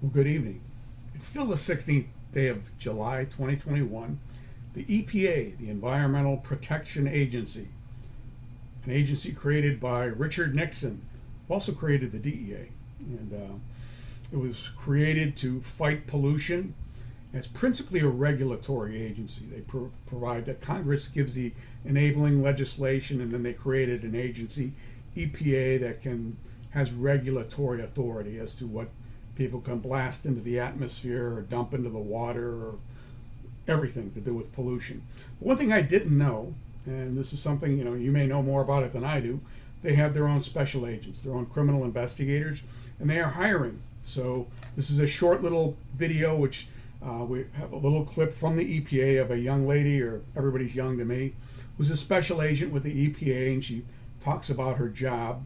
Well, good evening. It's still the 16th day of July 2021. The EPA, the Environmental Protection Agency, an agency created by Richard Nixon, who also created the DEA. And it was created to fight pollution. It's principally a regulatory agency. They provide that Congress gives the enabling legislation, and then they created an agency, EPA, that has regulatory authority as to what people can blast into the atmosphere or dump into the water or everything to do with pollution. But one thing I didn't know, and this is something you may know more about it than I do, they have their own special agents, their own criminal investigators, and they are hiring. So this is a short little video which we have a little clip from the EPA of a young lady, or everybody's young to me, who's a special agent with the EPA, and she talks about her job.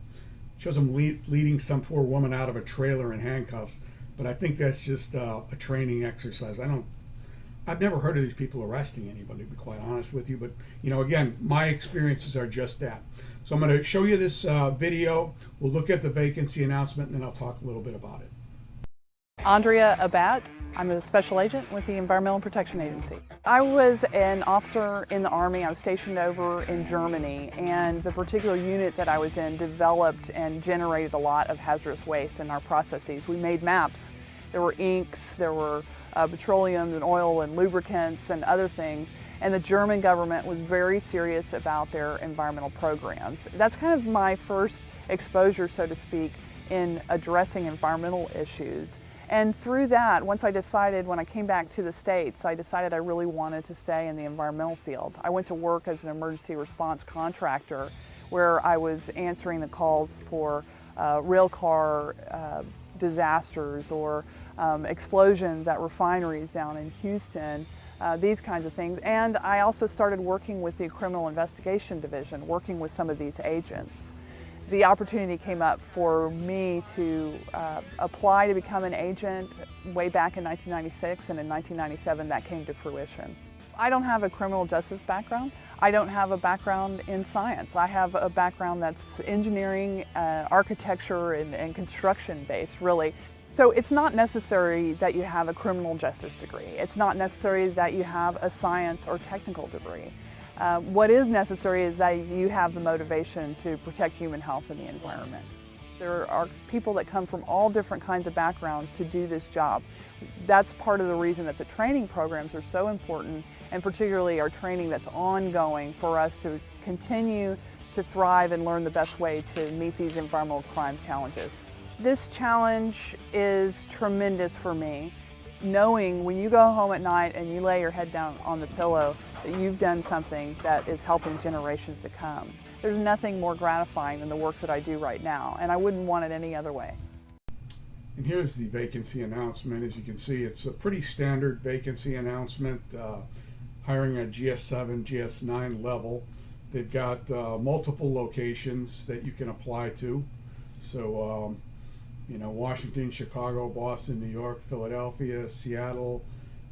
Shows them leading some poor woman out of a trailer in handcuffs, but I think that's just a training exercise. I've never heard of these people arresting anybody, to be quite honest with you, but again, my experiences are just that. So I'm going to show you this video. We'll look at the vacancy announcement, and then I'll talk a little bit about it. Andrea Abat. I'm a special agent with the Environmental Protection Agency. I was an officer in the Army. I was stationed over in Germany, and the particular unit that I was in developed and generated a lot of hazardous waste in our processes. We made maps. There were inks, there were petroleum and oil and lubricants and other things, and the German government was very serious about their environmental programs. That's kind of my first exposure, so to speak, in addressing environmental issues. And through that, once I decided, when I came back to the States, I decided I really wanted to stay in the environmental field. I went to work as an emergency response contractor, where I was answering the calls for rail car disasters or explosions at refineries down in Houston, these kinds of things. And I also started working with the Criminal Investigation Division, working with some of these agents. The opportunity came up for me to apply to become an agent way back in 1996, and in 1997 that came to fruition. I don't have a criminal justice background. I don't have a background in science. I have a background that's engineering, architecture, and construction based, really. So it's not necessary that you have a criminal justice degree. It's not necessary that you have a science or technical degree. What is necessary is that you have the motivation to protect human health and the environment. There are people that come from all different kinds of backgrounds to do this job. That's part of the reason that the training programs are so important, and particularly our training that's ongoing for us to continue to thrive and learn the best way to meet these environmental crime challenges. This challenge is tremendous for me. Knowing when you go home at night and you lay your head down on the pillow that you've done something that is helping generations to come. There's nothing more gratifying than the work that I do right now, and I wouldn't want it any other way. And here's the vacancy announcement. As you can see, it's a pretty standard vacancy announcement, hiring at GS7, GS9 level. They've got multiple locations that you can apply to. So, Washington, Chicago, Boston, New York, Philadelphia, Seattle,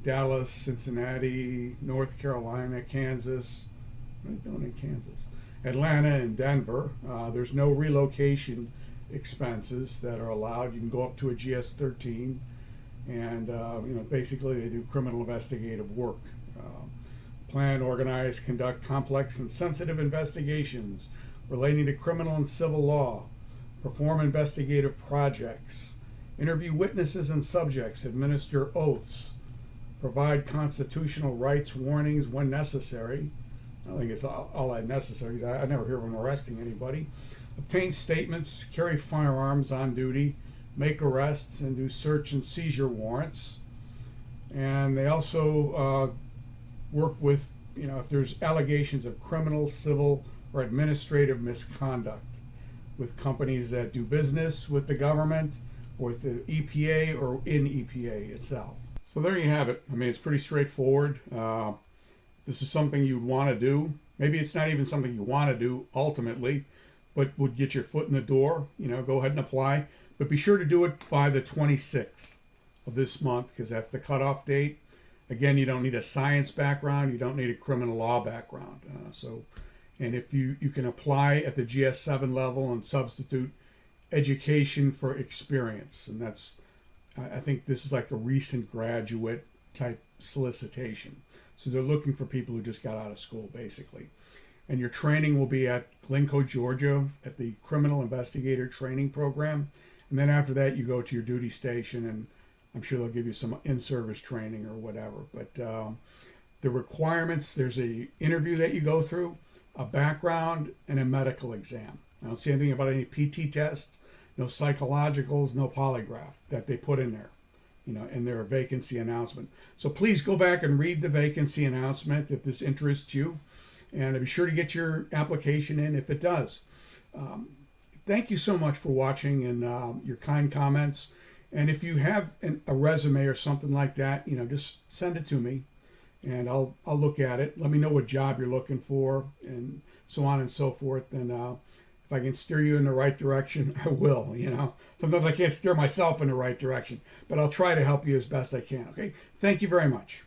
Dallas, Cincinnati, North Carolina, Kansas, Atlanta, and Denver. There's no relocation expenses that are allowed. You can go up to a GS13, and basically they do criminal investigative work. Plan, organize, conduct complex and sensitive investigations relating to criminal and civil law. Perform investigative projects, interview witnesses and subjects, administer oaths, provide constitutional rights warnings when necessary. I don't think it's all that necessary. I never hear of them arresting anybody. Obtain statements, carry firearms on duty, make arrests, and do search and seizure warrants. And they also work with, if there's allegations of criminal, civil, or administrative misconduct with companies that do business with the government, or with the EPA, or in EPA itself. So there you have it. I mean, it's pretty straightforward. This is something you'd want to do. Maybe it's not even something you want to do ultimately, but would get your foot in the door. Go ahead and apply. But be sure to do it by the 26th of this month, because that's the cutoff date. Again, you don't need a science background. You don't need a criminal law background. And if you can apply at the GS7 level and substitute education for experience, and that's I think this is like a recent graduate type solicitation. So they're looking for people who just got out of school, basically. And your training will be at Glencoe, Georgia, at the Criminal Investigator Training Program. And then after that, you go to your duty station, and I'm sure they'll give you some in-service training or whatever. But the requirements, there's a interview that you go through, a background, and a medical exam. I don't see anything about any PT tests, no psychologicals, no polygraph that they put in there, in their vacancy announcement. So please go back and read the vacancy announcement if this interests you, and be sure to get your application in if it does. Thank you so much for watching and your kind comments. And if you have a resume or something like that, just send it to me, and I'll look at it. Let me know what job you're looking for, and so on and so forth. And if I can steer you in the right direction, I will. Sometimes I can't steer myself in the right direction, but I'll try to help you as best I can. Okay. Thank you very much.